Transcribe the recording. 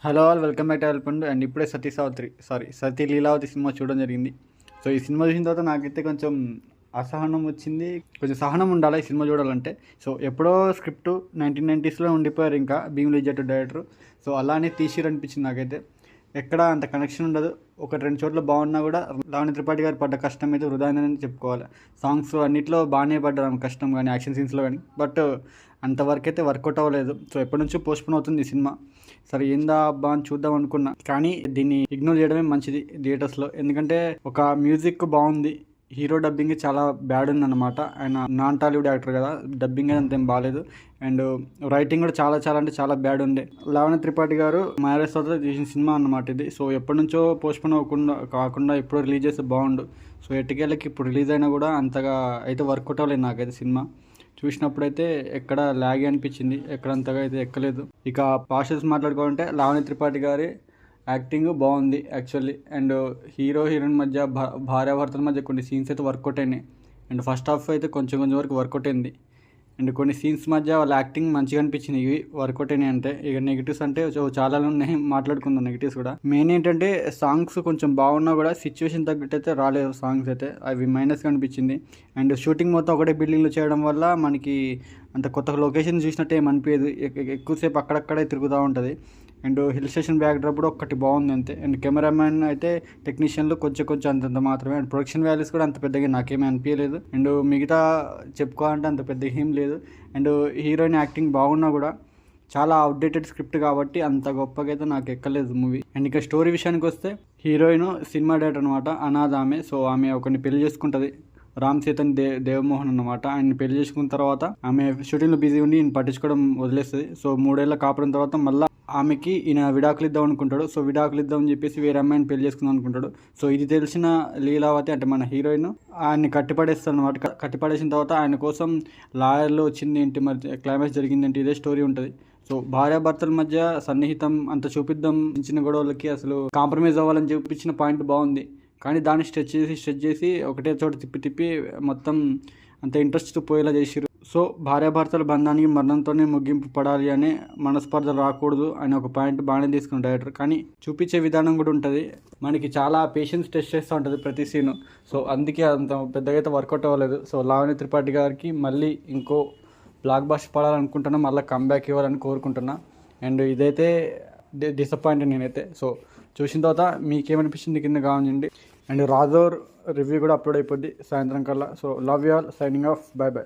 Hello all welcome back to అల్పండు and ఇప్పుడే Sathi Leelavathi cinema చూడడం జరిగింది. సో ఈ సినిమా చూసిన తర్వాత నాకైతే కొంచెం అసహనం వచ్చింది. కొంచెం సహనం ఉండాలి ఈ సినిమా చూడాలంటే. సో ఎప్పుడో స్క్రిప్ట్ 1990s ఉండిపోయారు ఇంకా భీమ్లీ జట్టు డైరెక్టర్. సో అలానే తీసిరనిపించింది నాకైతే. ఎక్కడ అంత కనెక్షన్ ఉండదు. ఒక రెండు చోట్ల బాగున్నా కూడా లావణ్య త్రిపాఠి గారు పడ్డ కష్టం అయితే వృధా అని చెప్పుకోవాలి. సాంగ్స్ అన్నిట్లో బాగానే పడ్డారు కష్టం కానీ యాక్షన్ సీన్స్లో కానీ, బట్ అంతవరకు అయితే వర్కౌట్ అవ్వలేదు. సో ఎప్పటి నుంచో పోస్ట్పోన్ అవుతుంది ఈ సినిమా. సరే ఏందా అబ్బా అని చూద్దాం అనుకున్నా, కానీ దీన్ని ఇగ్నోర్ చేయడమే మంచిది థియేటర్స్లో. ఎందుకంటే ఒక మ్యూజిక్ బాగుంది, హీరో డబ్బింగ్ చాలా బ్యాడ్ ఉందన్నమాట. ఆయన నాన్ టాలీవుడ్ యాక్టర్ కదా, డబ్బింగ్ అంతేం బాగాలేదు. అండ్ రైటింగ్ కూడా చాలా చాలా అంటే చాలా బ్యాడ్ ఉండే. లావణ్య త్రిపాఠి గారు మ్యారేజ్ తర్వాత తీసిన సినిమా అన్నమాట ఇది. సో ఎప్పటి నుంచో పోస్ట్పోన్ కాకుండా ఎప్పుడో రిలీజ్ చేస్తే బాగుండు. సో ఎట్టుకేళ్ళకి ఇప్పుడు రిలీజ్ అయినా కూడా అంతగా అయితే వర్కౌట్ అవ్వలేదు నాకైతే సినిమా. చూసినప్పుడైతే ఎక్కడ లాగే అనిపించింది, ఎక్కడ అంతగా అయితే ఎక్కలేదు. ఇక పాషల్స్ మాట్లాడుకోవాలంటే లావణ్య త్రిపాఠి గారి యాక్టింగ్ బాగుంది యాక్చువల్లీ. అండ్ హీరోయిన్ మధ్య భార్యాభర్తల మధ్య కొన్ని సీన్స్ అయితే వర్కౌట్ అయినాయి. అండ్ ఫస్ట్ హాఫ్ అయితే కొంచెం వరకు వర్కౌట్ అయింది. అండ్ కొన్ని సీన్స్ మధ్య వాళ్ళ యాక్టింగ్ మంచిగా అనిపించింది. ఇవి వర్కౌట్ అయినాయి. అంటే ఇక నెగిటివ్స్ అంటే చాలా ఉన్నాయి, మాట్లాడుకుందాం నెగిటివ్స్ కూడా. మెయిన్ ఏంటంటే సాంగ్స్ కొంచెం బాగున్నా కూడా సిచ్యువేషన్ తగ్గట్టు అయితే రాలేదు సాంగ్స్ అయితే, అవి మైనస్గా అనిపించింది. అండ్ షూటింగ్ మొత్తం ఒకటే బిల్డింగ్లో చేయడం వల్ల మనకి అంత కొత్త లొకేషన్ చూసినట్టు ఏం అనిపించదు. ఎక్కువసేపు అక్కడక్కడే తిరుగుతూ ఉంటుంది. అండ్ హిల్ స్టేషన్ బ్యాక్డ్రాప్ కూడా ఒకటి బాగుంది అంతే. అండ్ కెమెరామ్యాన్ అయితే టెక్నీషియన్లు కొంచెం అంతంత మాత్రమే. అండ్ ప్రొడక్షన్ వాల్యూస్ కూడా అంత పెద్దగా నాకేమీ అనిపించలేదు. అండ్ మిగతా చెప్పుకోవాలంటే అంత పెద్దగా ఏం లేదు. అండ్ హీరోయిన్ యాక్టింగ్ బాగున్నా కూడా చాలా అవుట్డేటెడ్ స్క్రిప్ట్ కాబట్టి అంత గొప్పగా అయితే నాకు ఎక్కలేదు మూవీ. అండ్ ఇక స్టోరీ విషయానికి వస్తే, హీరోయిన్ సినిమా డైరెక్టర్ అనమాట, అనాథ ఆమె. సో ఆమె ఒకరిని పెళ్లి చేసుకుంటుంది, రామ్ చైతన్ దేవమోహన్ అన్నమాట. ఆయన పెళ్లి చేసుకున్న తర్వాత ఆమె షూటింగ్లో బిజీ ఉండి ఈయన పట్టించుకోవడం వదిలేస్తుంది. సో 3 ఏళ్ల కాపురం తర్వాత మళ్ళీ ఆమెకి ఈయన విడాకులు ఇద్దాం అనుకుంటాడు. సో విడాకులు ఇద్దాం అని చెప్పేసి వేరే అమ్మాయిని పెళ్లి చేసుకుందాం అనుకుంటాడు. సో ఇది తెలిసిన లీలావతి అంటే మన హీరోయిన్ ఆయన్ని కట్టిపడేస్తాడు అనమాట. కట్టిపడేసిన తర్వాత ఆయన కోసం లాయర్లు వచ్చింది ఏంటి, మరి క్లైమాక్స్ జరిగింది ఏంటి, ఇదే స్టోరీ ఉంటుంది. సో భార్యాభర్తల మధ్య సన్నిహితం అంత చూపిద్దాం, చిన్న గొడవలకి అసలు కాంప్రమైజ్ అవ్వాలని చూపించిన పాయింట్ బాగుంది. కానీ దాన్ని స్ట్రెచ్ చేసి ఒకటే చోట తిప్పి మొత్తం అంత ఇంట్రెస్ట్ పోయేలా చేసిరు. సో భార్యాభర్తల బంధానికి మరణంతోనే ముగింపు పడాలి అనే మనస్పర్ధలు రాకూడదు అని ఒక పాయింట్ బాగానే తీసుకున్న డైరెక్టర్. కానీ చూపించే విధానం కూడా ఉంటుంది, మనకి చాలా పేషెన్స్ టెస్ట్ చేస్తూ ఉంటుంది ప్రతి సీను. సో అందుకే అంత పెద్దగా అయితే వర్కౌట్ అవ్వలేదు. సో లావణ్య త్రిపాఠి గారికి మళ్ళీ ఇంకో బ్లాక్ బస్టర్ పడాలనుకుంటున్నా, మళ్ళీ కంబ్యాక్ ఇవ్వాలని కోరుకుంటున్నా. అండ్ ఇదైతే డిసప్పాయింట్ నేనైతే. సో చూసిన తర్వాత మీకేమనిపించింది కింద కావాలండి. అండ్ రాజోర్ రివ్యూ కూడా అప్లోడ్ అయిపోద్ది సాయంత్రం కల్లా. So love you all, signing off, by by.